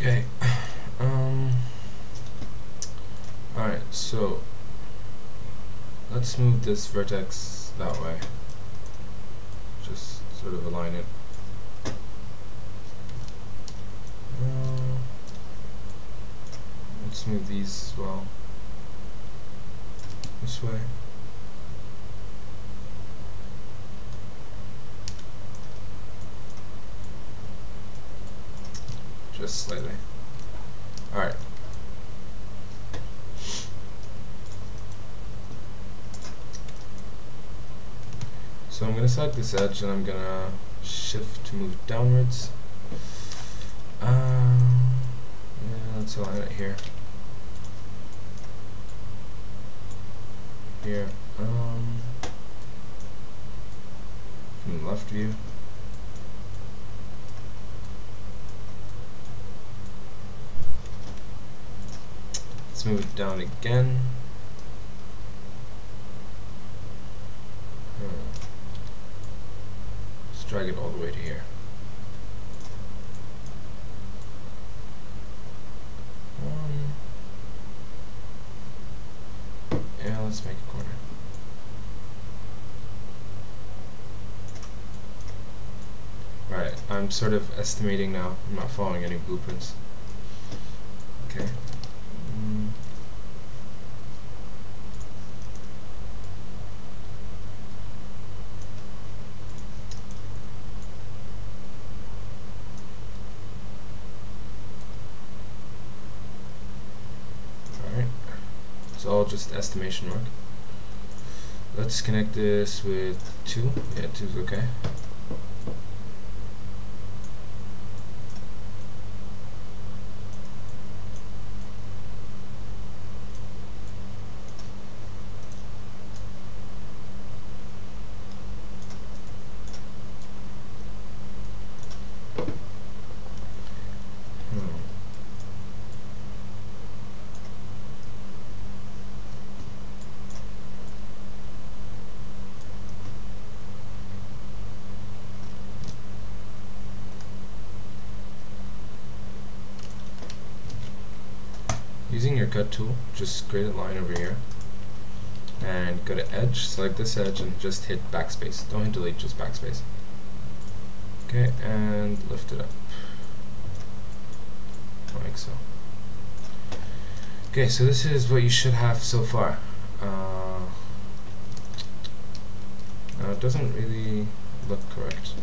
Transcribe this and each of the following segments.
Okay. Alright, so let's move this vertex that way. Just sort of align it. Let's move these as well. This way. Just slightly. Alright. So I'm going to select this edge and I'm going to shift to move downwards. Yeah, let's align it here. Here. From the left view. Let's move it down again. Let's drag it all the way to here. Yeah, let's make a corner. Right, I'm sort of estimating now. I'm not following any blueprints. Okay. Alright. It's all just estimation work. Let's connect this with 2. Yeah, 2 is okay. Using your cut tool, just create a line over here and go to edge, select this edge and just hit backspace. Don't hit delete, just backspace. Okay, and lift it up like so. Okay, so this is what you should have so far. Now it doesn't really look correct.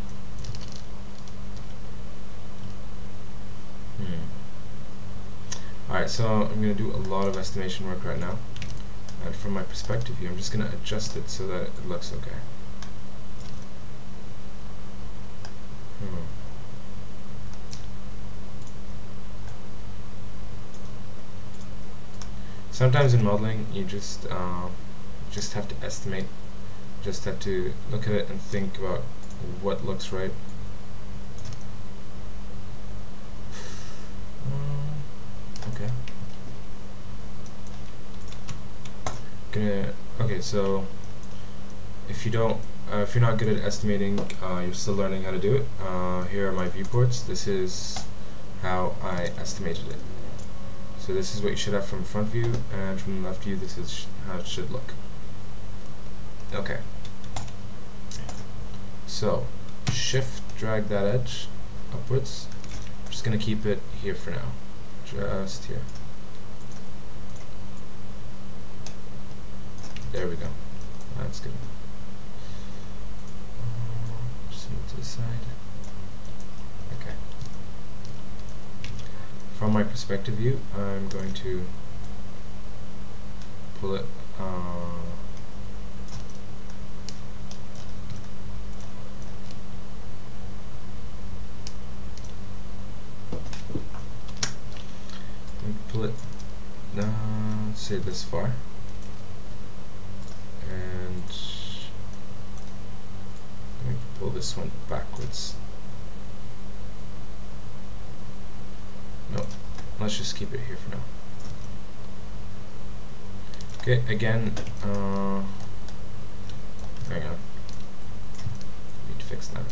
Alright, so I'm going to do a lot of estimation work right now, and from my perspective here I'm just going to adjust it so that it looks okay. Sometimes in modeling you just have to estimate, just have to look at it and think about what looks right. Okay, so if you're not good at estimating, you're still learning how to do it. Here are my viewports. This is how I estimated it. So this is what you should have from front view, and from the left view this is how it should look. Okay. So shift drag that edge upwards. I'm just gonna keep it here for now. Just here. There we go. That's good. Just move to the side. Okay. From my perspective view, I'm going to pull it. Pull it. Let's say this far. And let me pull this one backwards. No, let's just keep it here for now. Okay, again, hang on. Need to fix that.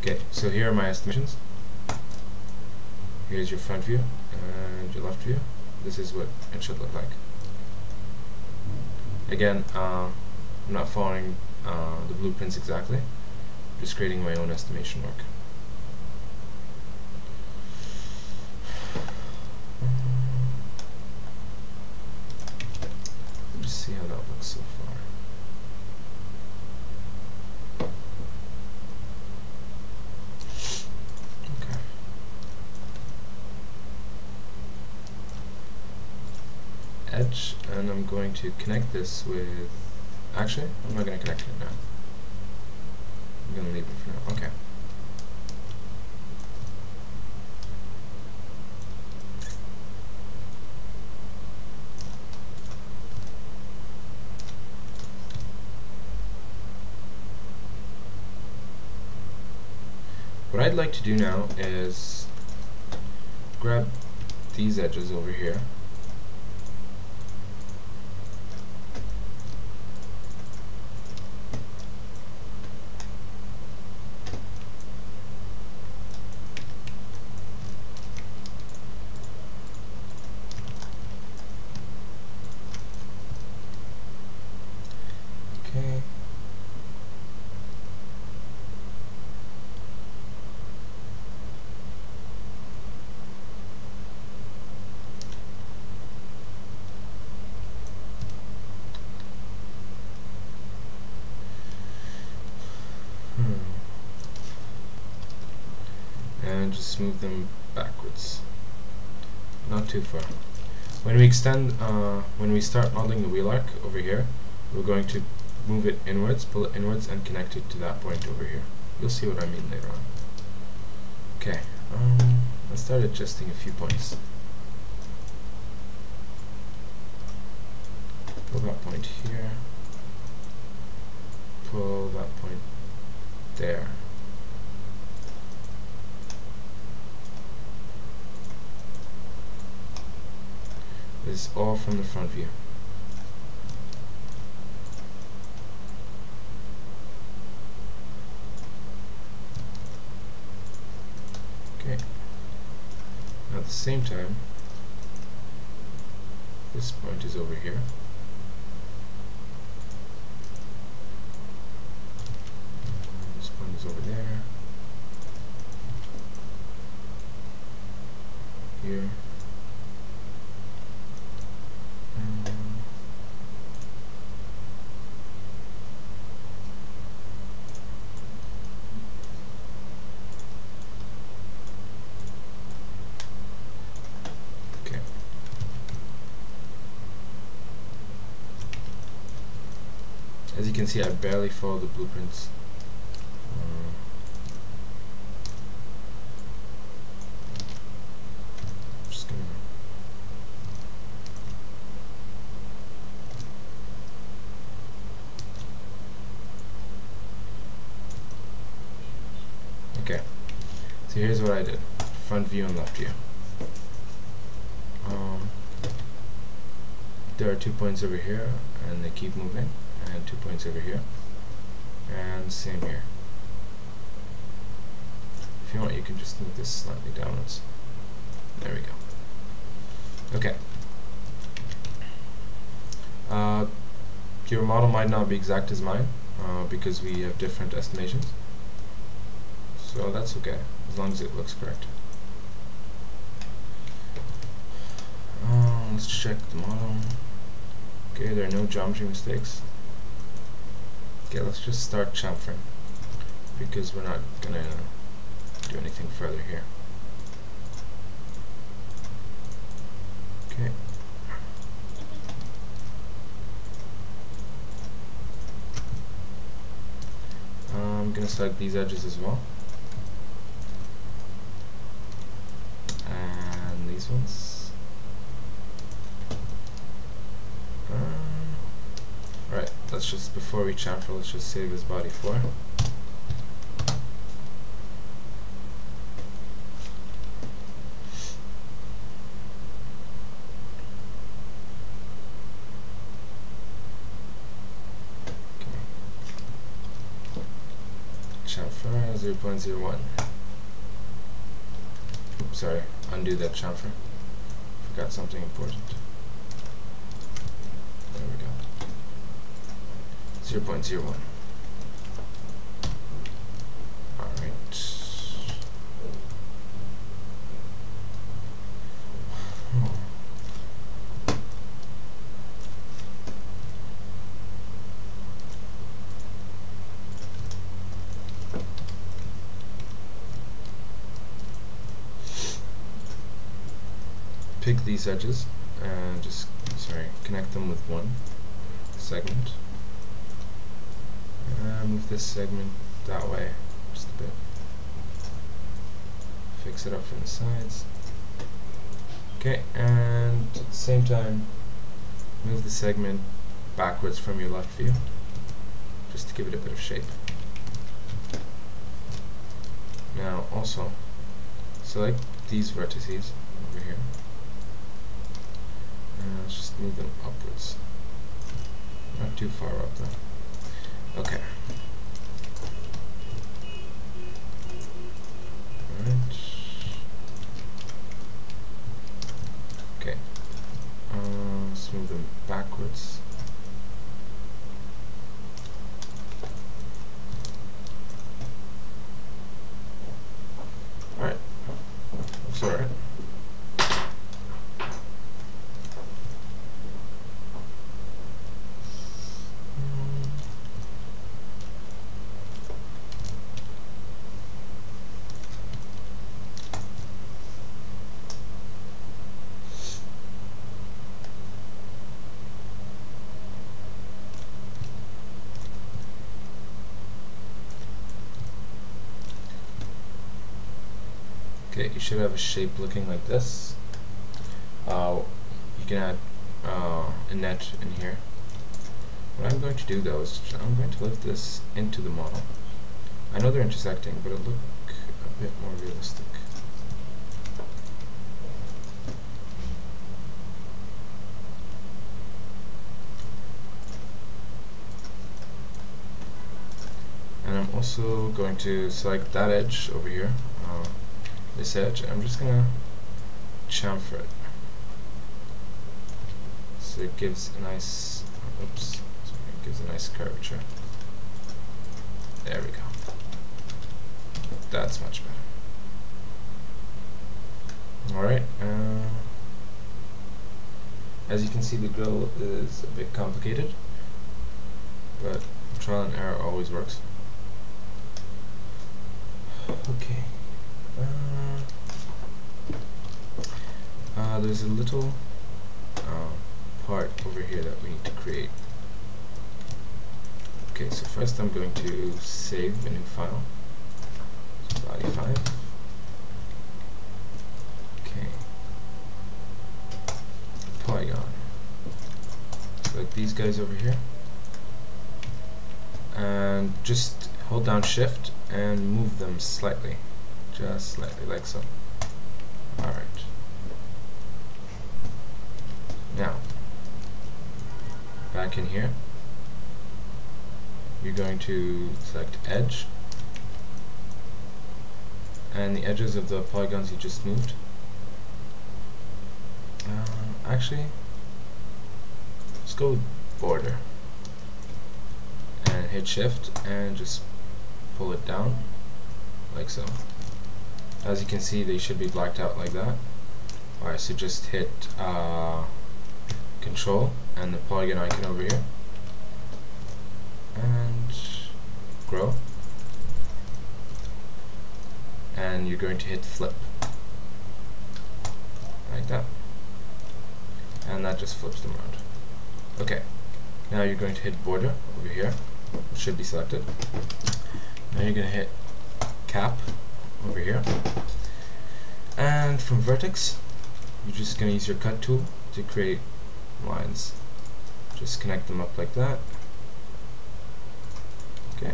Okay, so here are my estimations. Here's your front view and your left view. This is what it should look like. Again, I'm not following the blueprints exactly, just creating my own estimation work. Let's see how that looks so far. Okay. Edge, and I'm going to connect this with, actually, I'm not going to connect it now. I'm going to leave it for now. Okay. What I'd like to do now is grab these edges over here. Okay. And just move them backwards, not too far. When we extend, when we start modeling the wheel arc over here, we're going to move it inwards, pull it inwards, and connect it to that point over here. You'll see what I mean later on. Okay, let's start adjusting a few points. Pull that point here, pull that point there. This is all from the front view. Okay. Now at the same time, this point is over here. This point is over there. Here. As you can see, I barely follow the blueprints. Just gonna okay. So here's what I did: front view and left view. There are 2 points over here, and they keep moving. And 2 points over here, and same here. If you want, you can just move this slightly downwards. There we go. Okay. Your model might not be exact as mine, because we have different estimations. So that's okay, as long as it looks correct. Let's check the model. Okay, there are no geometry mistakes. Okay, let's just start chamfering, because we're not gonna do anything further here. Okay. I'm gonna select these edges as well, and these ones. Right, let's just, before we chamfer, let's just save as body 4. Chamfer 0.01. Oops, sorry, undo that chamfer. Forgot something important. There we go. 0.01. Alright. Pick these edges and just connect them with one segment. Move this segment that way just a bit. Fix it up from the sides. Okay, and at the same time move the segment backwards from your left view just to give it a bit of shape. Now also select these vertices over here. Let's just move them upwards. Not too far up though. Okay. Alright. Okay. Let's move them backwards. Alright. Looks alright. Okay, you should have a shape looking like this. You can add a net in here. What I'm going to do though is I'm going to lift this into the model. I know they're intersecting, but it'll look a bit more realistic. And I'm also going to select that edge over here. This edge, I'm just gonna chamfer it so it gives a nice curvature. There we go. That's much better. Alright, as you can see, the grill is a bit complicated, but trial and error always works. Okay. There's a little part over here that we need to create. Okay, so first I'm going to save a new file. So body 5. Okay. Polygon. Select these guys over here. And just hold down Shift and move them slightly. Just slightly, like so. Alright. Now, back in here, you're going to select Edge, and the edges of the polygons you just moved. Actually, let's go with Border, and hit Shift, and just pull it down, like so. As you can see, they should be blacked out like that. Alright, so just hit Control and the polygon icon over here, and grow, and you're going to hit flip, like that, and that just flips them around. Okay, now you're going to hit border over here, it should be selected. Now you're going to hit cap over here, and from vertex you're just going to use your cut tool to create lines. Just connect them up like that. Okay,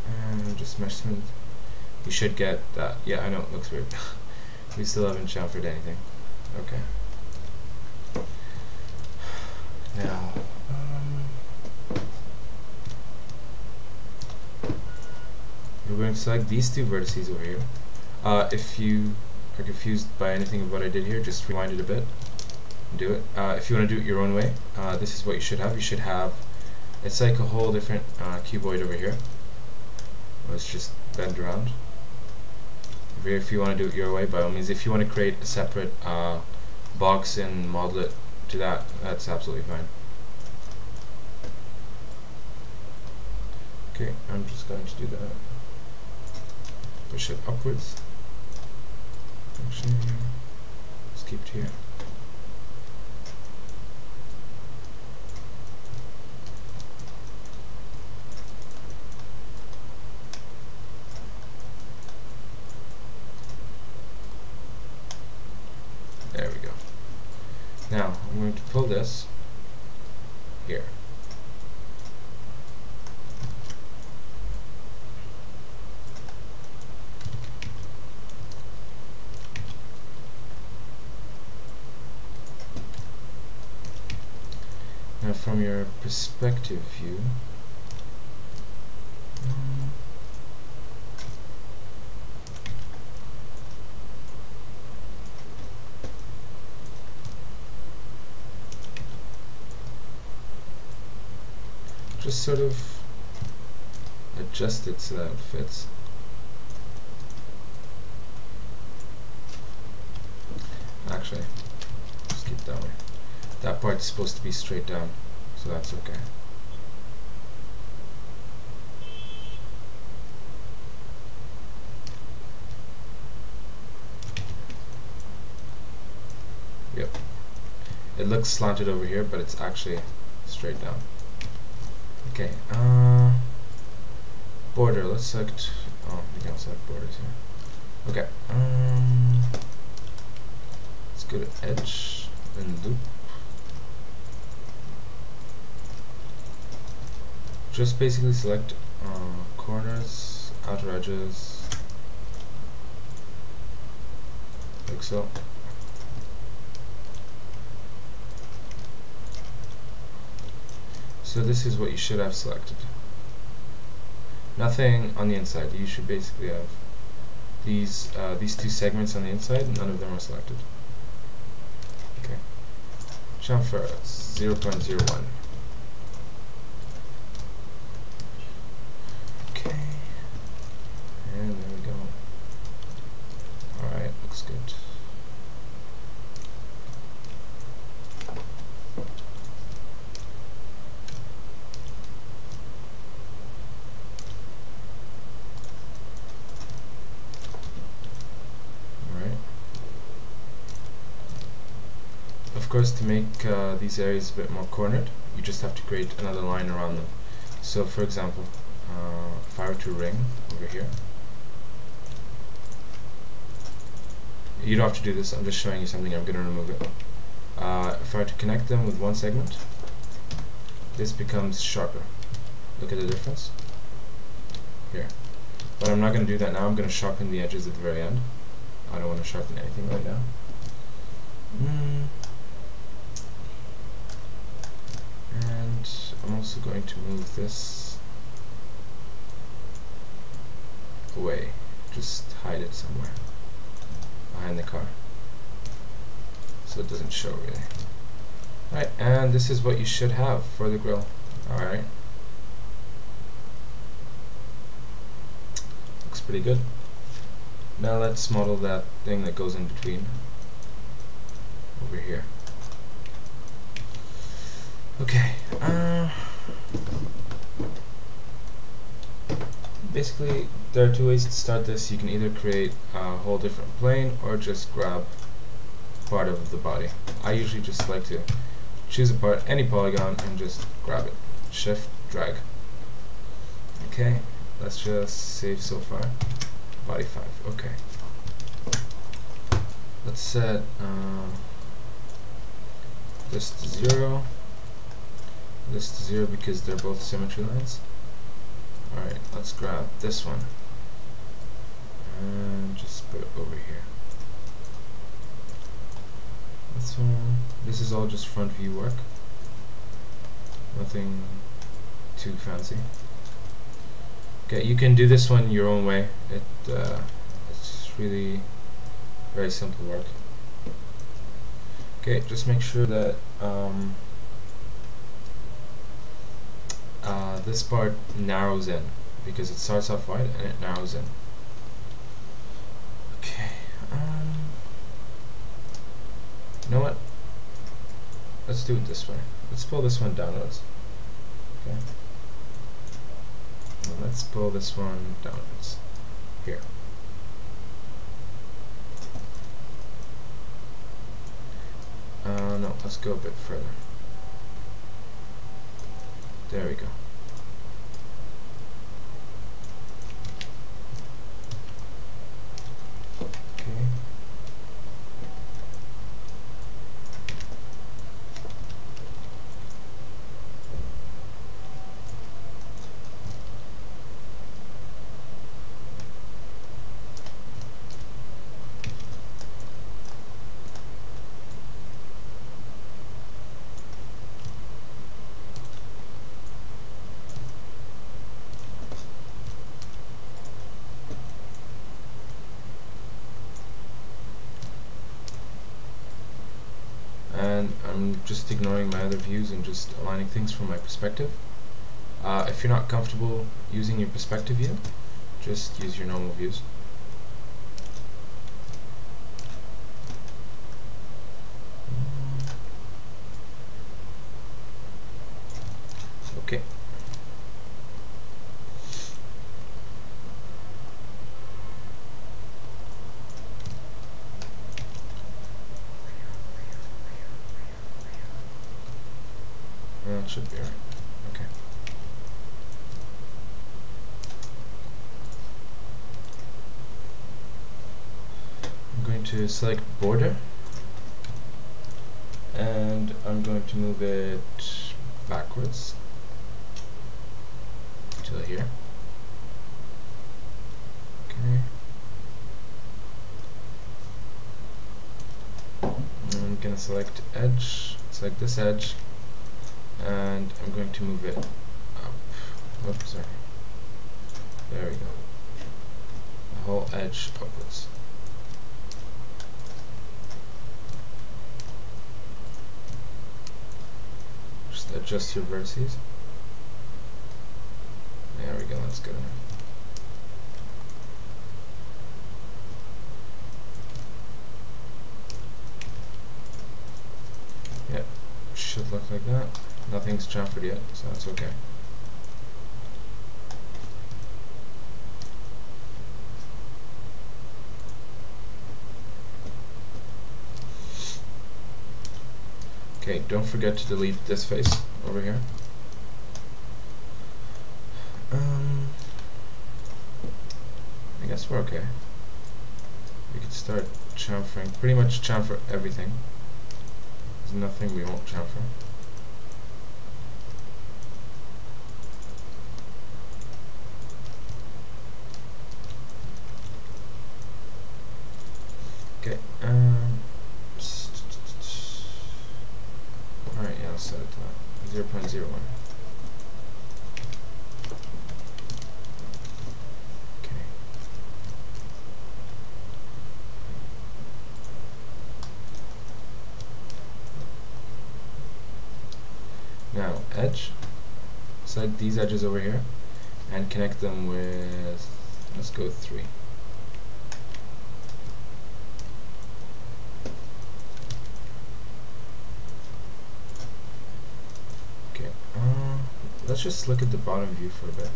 and just mesh smooth. You should get that. Yeah, I know it looks weird. We still haven't chamfered anything. Okay. Now, we're going to select these two vertices over here. If you are confused by anything of what I did here, just rewind it a bit and do it. If you want to do it your own way, this is what you should have. You should have, it's like a whole different cuboid over here. Let's just bend around. Over here, if you want to do it your way, by all means. If you want to create a separate box and model it to that, that's absolutely fine. Okay, I'm just going to do that. Push it upwards. Actually, let's keep it here. There we go. Now, I'm going to pull this here. Now from your perspective view, just sort of adjust it so that it fits. Actually, just keep it that way. That part's supposed to be straight down, so that's okay. Yep. It looks slanted over here, but it's actually straight down. Okay, border, let's select, oh, we can select borders here. Okay, let's go to edge and loop. Just basically select corners, outer edges, like so. So this is what you should have selected. Nothing on the inside. You should basically have these two segments on the inside. None of them are selected. Okay. Chamfer 0.01. Okay. And there we go. Alright, looks good. Of course, to make these areas a bit more cornered, you just have to create another line around them. So for example, if I were to ring over here, you don't have to do this, I'm just showing you something, I'm going to remove it. If I were to connect them with one segment, this becomes sharper. Look at the difference here. But I'm not going to do that now, I'm going to sharpen the edges at the very end. I don't want to sharpen anything right now. And I'm also going to move this away, just hide it somewhere behind the car so it doesn't show really. Alright, and this is what you should have for the grill. Alright, looks pretty good. Now let's model that thing that goes in between over here. Okay, basically there are two ways to start this. You can either create a whole different plane or just grab part of the body. I usually just like to choose a part, any polygon, and just grab it. Shift, drag. Okay, let's just save so far. Body 5, okay. Let's set this to 0. This to 0 because they're both symmetry lines. Alright, let's grab this one and just put it over here. This one, this is all just front view work. Nothing too fancy. Okay, you can do this one your own way. It's really Very simple work. Okay, just make sure that this part narrows in, because it starts off wide and it narrows in. Okay, you know what? Let's do it this way. Let's pull this one downwards. Okay. And let's pull this one downwards. Here. No, let's go a bit further. There we go. Okay. And I'm just ignoring my other views and just aligning things from my perspective. If you're not comfortable using your perspective view, just use your normal views. Okay. That should be right. Okay. I'm going to select border, and I'm going to move it backwards till here. Okay. And I'm going to select edge, select this edge, and I'm going to move it up. Oops, sorry. There we go. The whole edge upwards. Just adjust your vertices. There we go, that's good enough. Yep, should look like that. Nothing's chamfered yet, so that's okay. Okay, don't forget to delete this face over here. I guess we're okay. We could start chamfering, pretty much chamfer everything. There's nothing we won't chamfer. Okay, alright, yeah, I'll set it to 0.01. Okay. Now, edge, select these edges over here, and connect them with, let's go 3. Let's just look at the bottom view for a bit.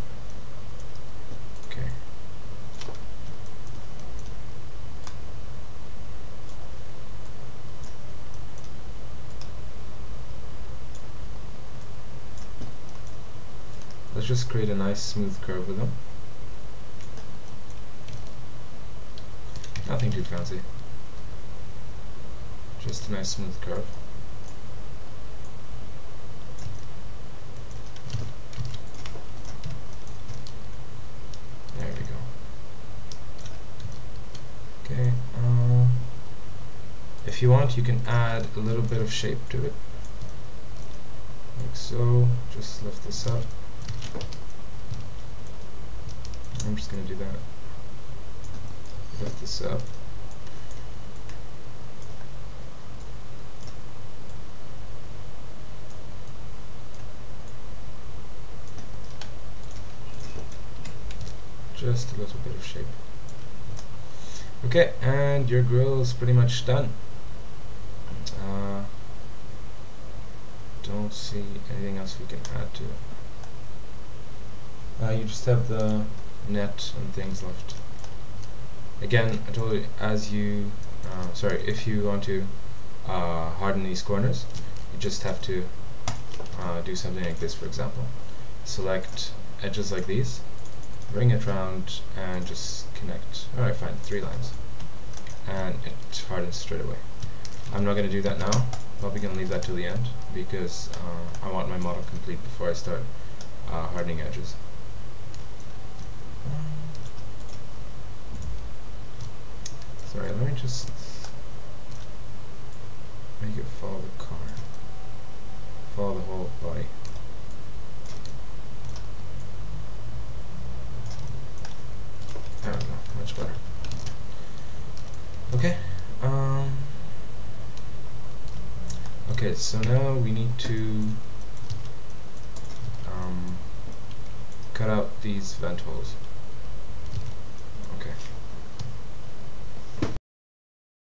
Okay. Let's just create a nice smooth curve with them. Nothing too fancy. Just a nice smooth curve. If you want, you can add a little bit of shape to it, like so. Just lift this up. I'm just going to do that. Lift this up. a little bit of shape. Okay, and your grill is pretty much done. Don't see anything else we can add to it. You just have the net and things left. Again, I told you, if you want to harden these corners, you just have to do something like this, for example. Select edges like these, bring it round, and just connect. Alright, fine, 3 lines. And it hardens straight away. I'm not going to do that now. Probably going to leave that till the end, because I want my model complete before I start hardening edges. Sorry, let me just make it follow the car. Follow the whole body. I don't know, much better. Okay. Okay, so now we need to cut out these vent holes.